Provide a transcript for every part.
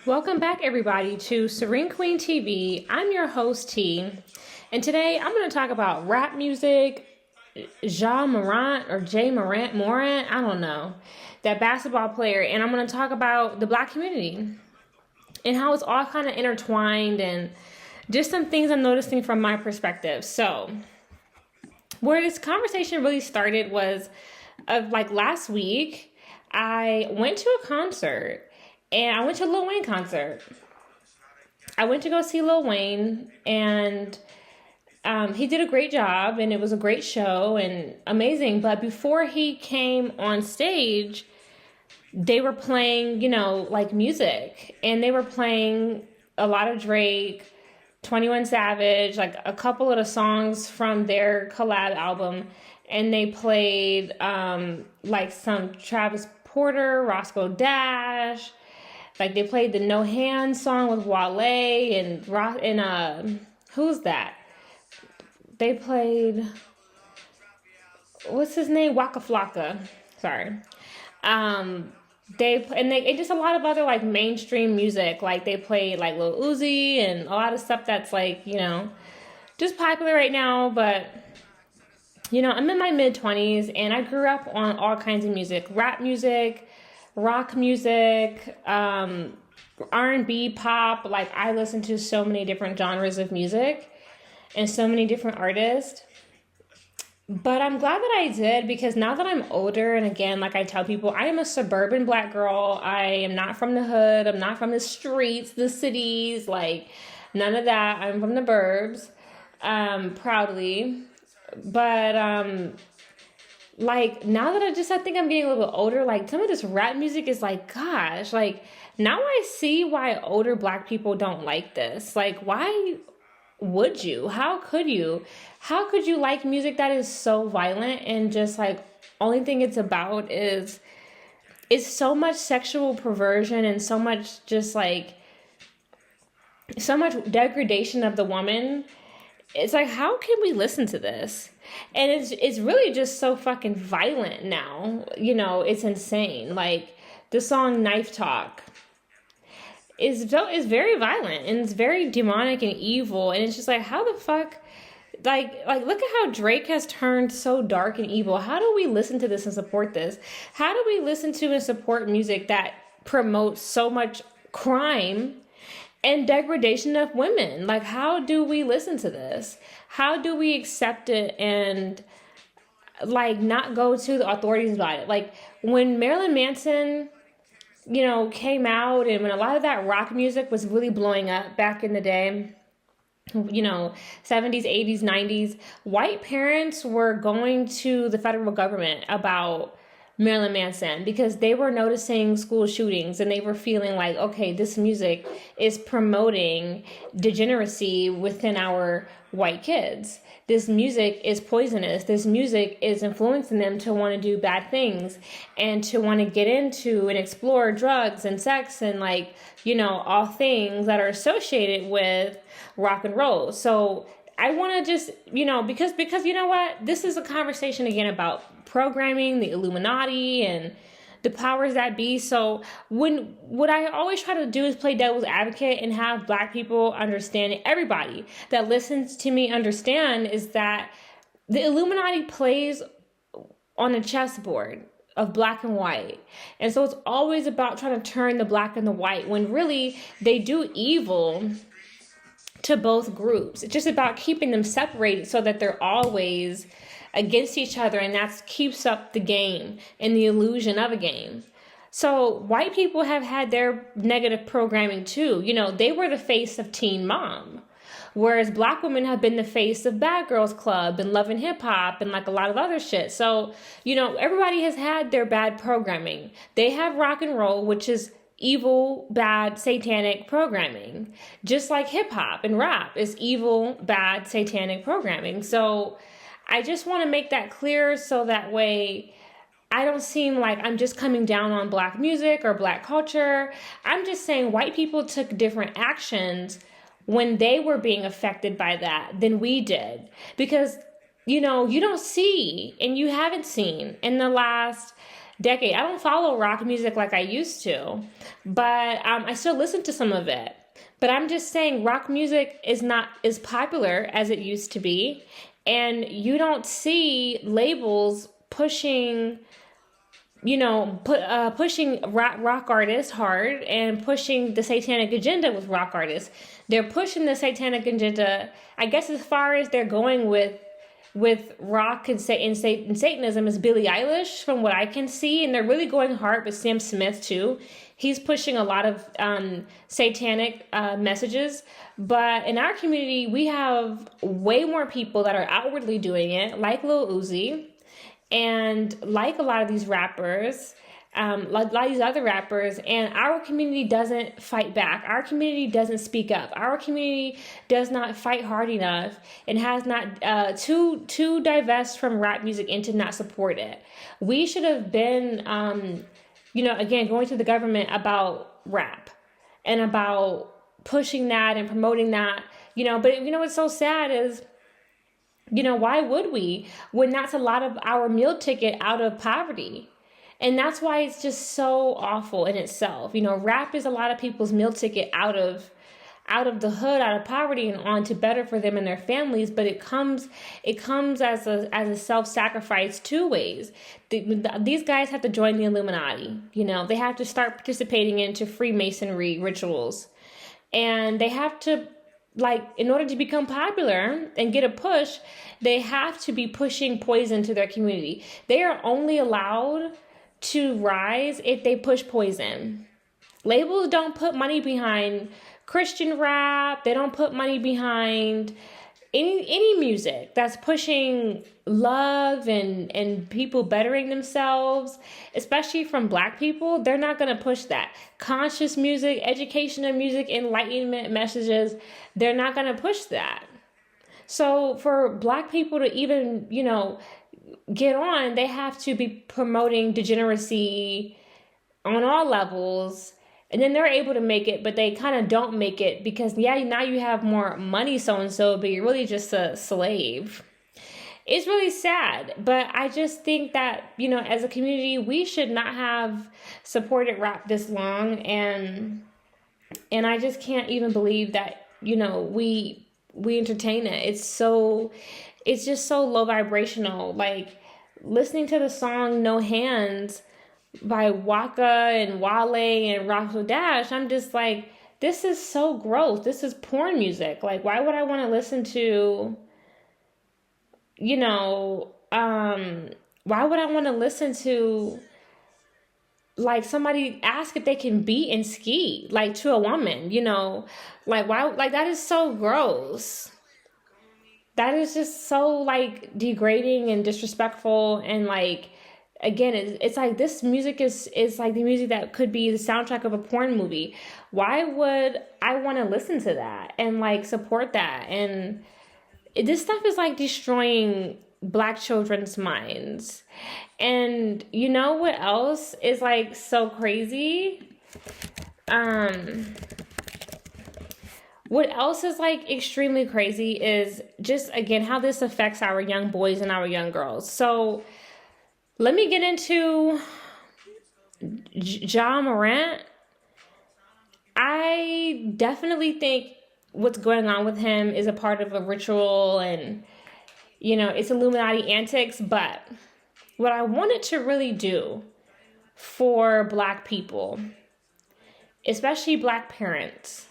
Welcome back, everybody, to Serene Queen TV. I'm your host, T, and today I'm going to talk about rap music, Maront, I don't know, that basketball player, and I'm going to talk about the Black community and how it's all kind of intertwined and just some things I'm noticing from my perspective. So, where this conversation really started was like last week, I went to a concert. And I went to a Lil Wayne concert. I went to go see Lil Wayne, and he did a great job, and it was a great show and amazing. But before he came on stage, they were playing, like music. And they were playing a lot of Drake, 21 Savage, like a couple of the songs from their collab album. And they played like some Travis Porter, Roscoe Dash. Like, they played the No Hands song with Wale and who's that? They played, what's his name? Waka Flocka. Sorry. They just a lot of other, like, mainstream music. Like, they played, like, Lil Uzi and a lot of stuff that's, like, just popular right now. But, I'm in my mid-20s, and I grew up on all kinds of music. Rap music, rock music, R&B, pop. Like, I listen to so many different genres of music and so many different artists. But I'm glad that I did, because now that I'm older, and again, like I tell people, I am a suburban Black girl. I am not from the hood. I'm not from the streets, the cities, like none of that. I'm from the burbs, proudly. But like, now that I think I'm getting a little bit older, like, some of this rap music is like, gosh, like, now I see why older Black people don't like this. Like, why would you? How could you? How could you like music that is so violent and just, like, only thing it's about is so much sexual perversion and so much just, like, so much degradation of the woman? It's like, how can we listen to this? And it's really just so fucking violent now. It's insane. Like, the song Knife Talk is very violent, and it's very demonic and evil. And it's just like, how the fuck? Like look at how Drake has turned so dark and evil. How do we listen to this and support this? How do we listen to and support music that promotes so much crime and degradation of women? Like, how do we listen to this? How do we accept it and, like, not go to the authorities about it? Like, when Marilyn Manson, came out, and when a lot of that rock music was really blowing up back in the day, 70s, 80s, 90s, white parents were going to the federal government about Marilyn Manson because they were noticing school shootings, and they were feeling like, okay, this music is promoting degeneracy within our white kids. This music is poisonous. This music is influencing them to want to do bad things and to want to get into and explore drugs and sex and, like, all things that are associated with rock and roll. So I want to just, because you know what? This is a conversation again about programming, the Illuminati, and the powers that be. So what I always try to do is play devil's advocate and have Black people understand, everybody that listens to me understand, is that the Illuminati plays on a chessboard of black and white. And so it's always about trying to turn the black and the white, when really they do evil to both groups. It's just about keeping them separated so that they're always against each other, and that keeps up the game and the illusion of a game. So white people have had their negative programming too. They were the face of Teen Mom, whereas Black women have been the face of Bad Girls Club and Love and Hip Hop and, like, a lot of other shit. So, everybody has had their bad programming. They have rock and roll, which is evil, bad, satanic programming, just like hip hop and rap is evil, bad, satanic programming. So I just want to make that clear, so that way I don't seem like I'm just coming down on Black music or Black culture. I'm just saying white people took different actions when they were being affected by that than we did. Because, you don't see, and you haven't seen in the last decade. I don't follow rock music like I used to, but I still listen to some of it. But I'm just saying rock music is not as popular as it used to be. And you don't see labels pushing, pushing rock artists hard and pushing the satanic agenda with rock artists. They're pushing the satanic agenda, I guess, as far as they're going with rock and Satanism is Billie Eilish, from what I can see, and they're really going hard with Sam Smith too. He's pushing a lot of satanic messages, but in our community, we have way more people that are outwardly doing it, like Lil Uzi, and like a lot of these rappers, like a lot of these other rappers, and our community doesn't fight back. Our community doesn't speak up. Our community does not fight hard enough and has not to divest from rap music and to not support it. We should have been, again, going to the government about rap and about pushing that and promoting that, but what's so sad is, why would we, when that's a lot of our meal ticket out of poverty? And that's why it's just so awful in itself. Rap is a lot of people's meal ticket out of the hood, out of poverty, and on to better for them and their families. But it comes as a self-sacrifice two ways. These guys have to join the Illuminati. They have to start participating into Freemasonry rituals, and they have to, in order to become popular and get a push, they have to be pushing poison to their community. They are only allowed to rise if they push poison. Labels don't put money behind Christian rap. They don't put money behind any music that's pushing love and people bettering themselves, especially from Black people. They're not going to push that. Conscious music, educational music, enlightenment messages, they're not going to push that. So for Black people to even, get on, they have to be promoting degeneracy on all levels. And then they're able to make it, but they kind of don't make it because, now you have more money, so-and-so, but you're really just a slave. It's really sad, but I just think that, as a community, we should not have supported rap this long. And I just can't even believe that, we entertain it. It's just so low vibrational. Like listening to the song No Hands by Waka and Wale and Roxo Dash, I'm just like, this is so gross. This is porn music. Like, why would I want to listen to, why would I want to listen to, somebody ask if they can beat and ski, to a woman, why, that is so gross. That is just so, degrading and disrespectful, and, again, it's like this music is like the music that could be the soundtrack of a porn movie. Why would I want to listen to that and support that? And this stuff is destroying Black children's minds. And you know what else is so crazy? What else is extremely crazy is just, again, how this affects our young boys and our young girls. So let me get into Maront. I definitely think what's going on with him is a part of a ritual and, it's Illuminati antics. But what I wanted to really do for Black people, especially Black parents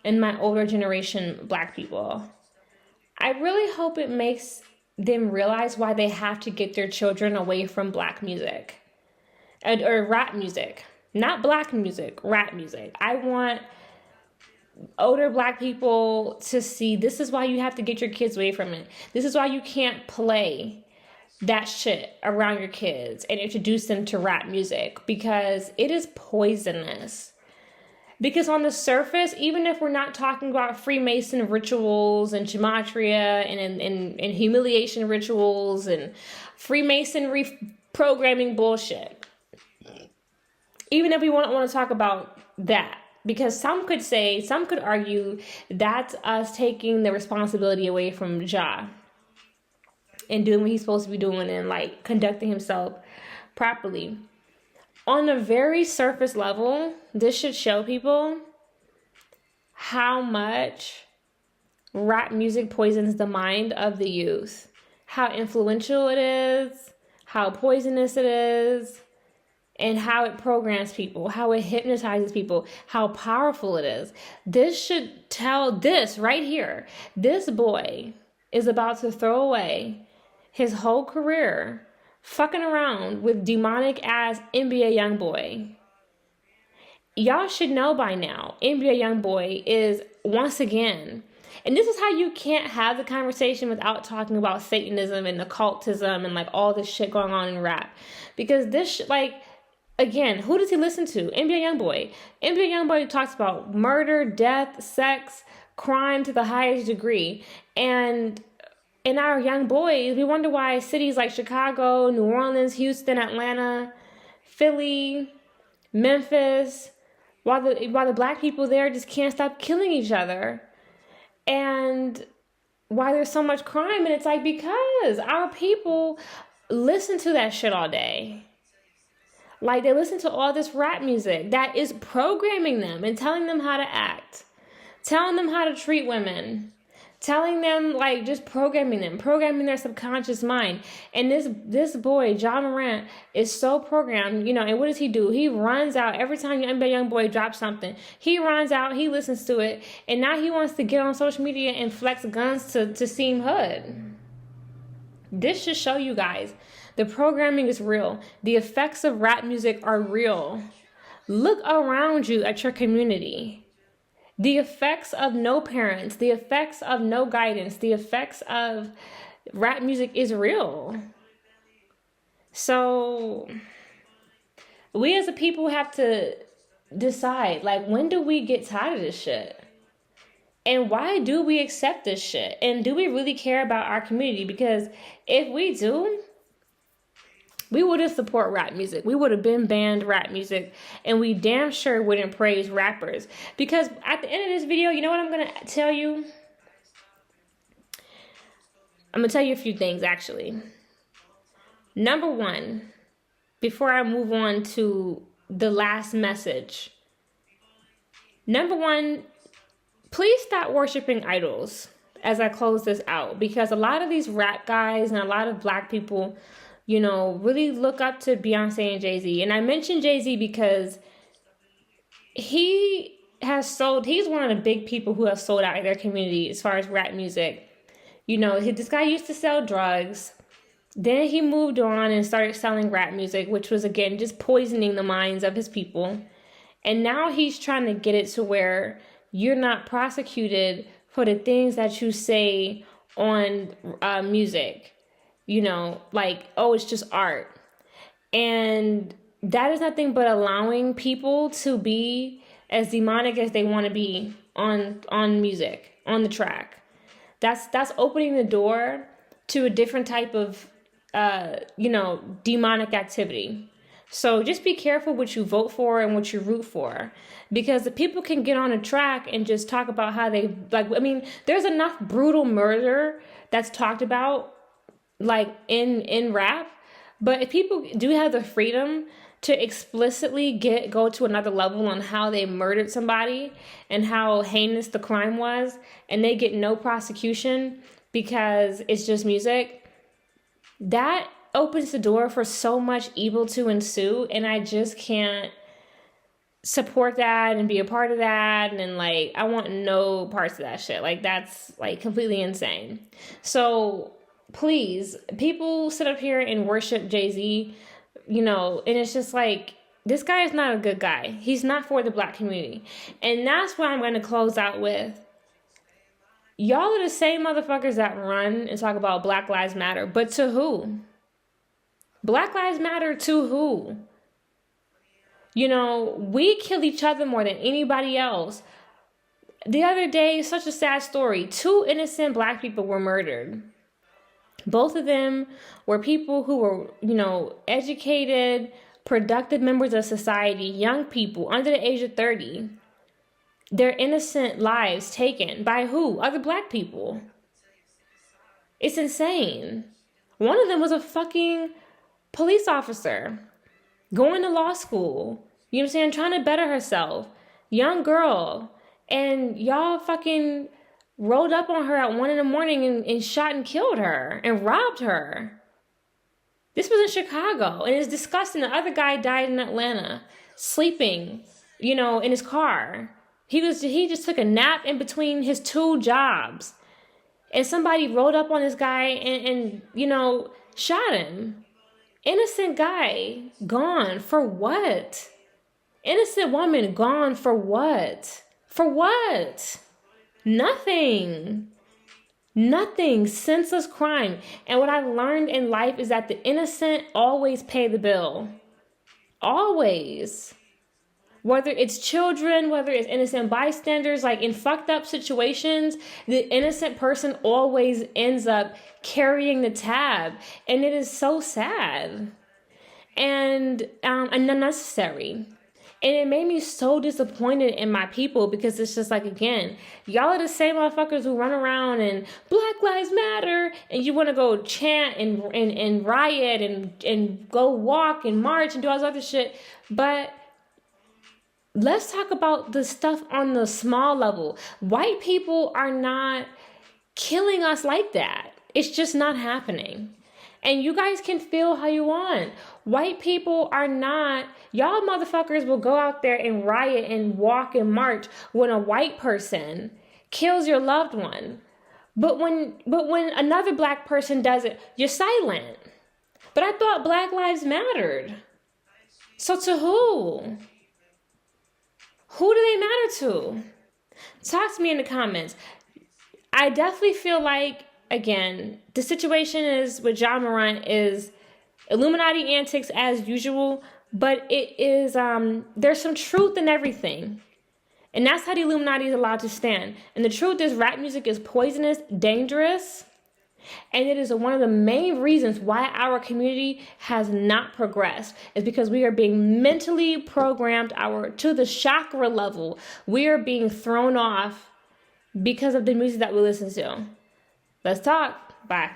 and my older generation Black people, I really hope it makes them realize why they have to get their children away from Black music or rap music. Not Black music, rap music. I want older Black people to see this is why you have to get your kids away from it. This is why you can't play that shit around your kids and introduce them to rap music, because it is poisonous. Because on the surface, even if we're not talking about Freemason rituals and gematria and humiliation rituals and Freemasonry programming bullshit, even if we want to talk about that, because some could argue that's us taking the responsibility away from Jah and doing what he's supposed to be doing and conducting himself properly. On a very surface level, this should show people how much rap music poisons the mind of the youth, how influential it is, how poisonous it is, and how it programs people, how it hypnotizes people, how powerful it is. This should tell this right here. This boy is about to throw away his whole career fucking around with demonic ass NBA Youngboy. Y'all should know by now, NBA Youngboy is once again, and this is how you can't have the conversation without talking about Satanism and occultism and like all this shit going on in rap. Because this, again, who does he listen to? NBA Youngboy. NBA Youngboy talks about murder, death, sex, crime to the highest degree. And in our young boys, we wonder why cities like Chicago, New Orleans, Houston, Atlanta, Philly, Memphis, while the black people there just can't stop killing each other. And why there's so much crime. And it's like, because our people listen to that shit all day. Like, they listen to all this rap music that is programming them and telling them how to act, telling them how to treat women, telling them, like, just programming their subconscious mind. And this boy, John Morant, is so programmed, and what does he do? He runs out every time Youngboy drops something. He runs out, he listens to it, and now he wants to get on social media and flex guns to seem hood. This should show you guys. The programming is real. The effects of rap music are real. Look around you at your community. The effects of no parents, the effects of no guidance, the effects of rap music is real. So we as a people have to decide, like, when do we get tired of this shit? And why do we accept this shit? And do we really care about our community? Because if we do, we wouldn't support rap music. We would have been banned rap music, and we damn sure wouldn't praise rappers. Because at the end of this video, you know what I'm going to tell you? I'm going to tell you a few things, actually. Number one, before I move on to the last message. Number one, please stop worshiping idols as I close this out. Because a lot of these rap guys and a lot of black people, really look up to Beyonce and Jay-Z. And I mentioned Jay-Z because he's one of the big people who have sold out in their community as far as rap music. This guy used to sell drugs. Then he moved on and started selling rap music, which was, again, just poisoning the minds of his people. And now he's trying to get it to where you're not prosecuted for the things that you say on music. It's just art. And that is nothing but allowing people to be as demonic as they want to be on music, on the track. That's opening the door to a different type of, demonic activity. So just be careful what you vote for and what you root for. Because the people can get on a track and just talk about how they, there's enough brutal murder that's talked about, in rap. But if people do have the freedom to explicitly go to another level on how they murdered somebody and how heinous the crime was, and they get no prosecution because it's just music, that opens the door for so much evil to ensue. And I just can't support that and be a part of that. And I want no parts of that shit. That's completely insane. So please, people sit up here and worship Jay-Z, and it's just this guy is not a good guy. He's not for the black community. And that's what I'm going to close out with. Y'all are the same motherfuckers that run and talk about Black Lives Matter. But to who? Black Lives Matter to who? We kill each other more than anybody else. The other day, such a sad story. 2 innocent black people were murdered. Both of them were people who were, educated, productive members of society, young people under the age of 30. Their innocent lives taken by who? Other black people. It's insane. One of them was a fucking police officer. going to law school. You know what I'm saying? Trying to better herself. Young girl. And y'all fucking rolled up on her at 1 a.m. and shot and killed her and robbed her. This was in Chicago, and it's disgusting. The other guy died in Atlanta, sleeping, you know, in his car. He just took a nap in between his 2 jobs. And somebody rolled up on this guy and you know, shot him. Innocent guy gone for what? Innocent woman gone for what? For what? Nothing. Nothing. Senseless crime. And what I've learned in life is that the innocent always pay the bill. Always. Whether it's children, whether it's innocent bystanders, like in fucked up situations, the innocent person always ends up carrying the tab. And it is so sad and unnecessary. And it made me so disappointed in my people because it's just like, again, y'all are the same motherfuckers who run around and Black Lives Matter and you want to go chant and riot and go walk and march and do all this other shit. But let's talk about the stuff on the small level. White people are not killing us like that. It's just not happening. And you guys can feel how you want. White people are not, y'all motherfuckers will go out there and riot and walk and march when a white person kills your loved one. But when another black person does it, you're silent. But I thought Black Lives mattered. So to who? Who do they matter to? Talk to me in the comments. I definitely feel like, again, the situation is with John Maront is Illuminati antics as usual, but it is there's some truth in everything. And that's how the Illuminati is allowed to stand. And the truth is rap music is poisonous, dangerous, and it is one of the main reasons why our community has not progressed is because we are being mentally programmed to the chakra level. We are being thrown off because of the music that we listen to. Let's talk. Bye.